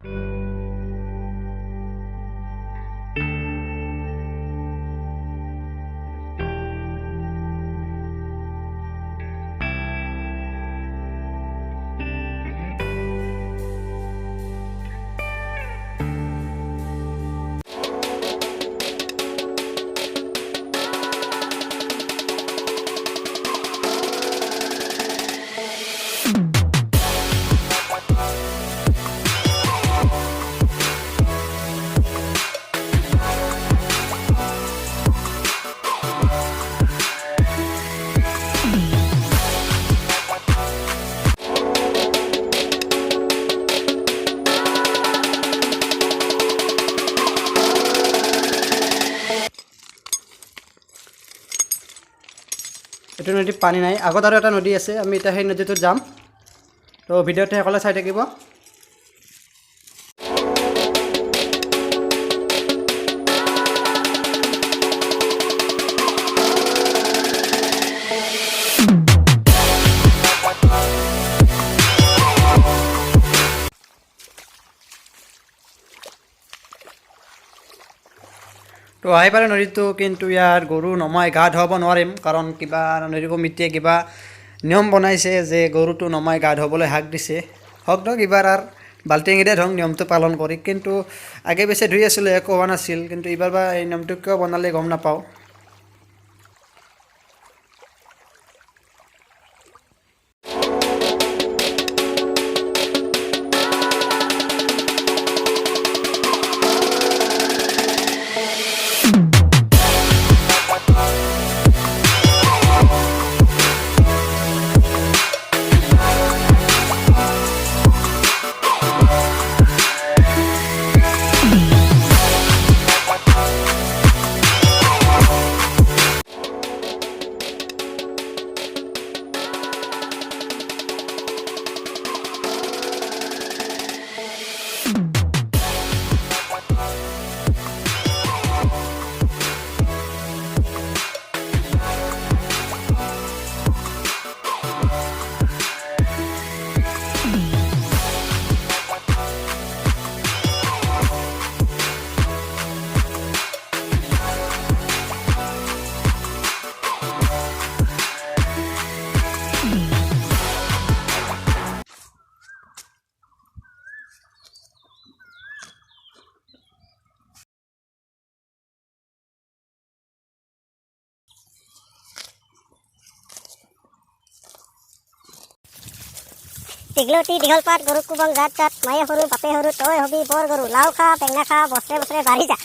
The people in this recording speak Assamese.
এইটো নদীত পানী নাই, আগত আৰু এটা নদী আছে, আমি এতিয়া সেই নদীটোত যাম। তো ভিডিঅ'টো সকলোৱে চাই থাকিব। তো আহি পালে নদীটো, কিন্তু ইয়াত গৰু নমাই গা ধুৱাব নোৱাৰিম, কাৰণ কিবা নদী কমিটিয়ে কিবা নিয়ম বনাইছে যে গৰুটো নমাই গা ধুৱাবলৈ হাক দিছে। হওক ধৰক এইবাৰ আৰু বাল্টিঙেৰে ধৰক নিয়মটো পালন কৰি, কিন্তু আগে পিছে ধুই আছিলোঁ, একো হোৱা নাছিল, কিন্তু এইবাৰ বা এই নিয়মটো কিয় বনালে গম নাপাওঁ। দীঘলতি দীঘল পাত গৰুক কোবাং জাত জাত মায়ে সৰু বাপে সৰু তই হবি বৰ গৰু লাও খা বেঙেনা খা বছৰে বছৰে বাঢ়ি যা।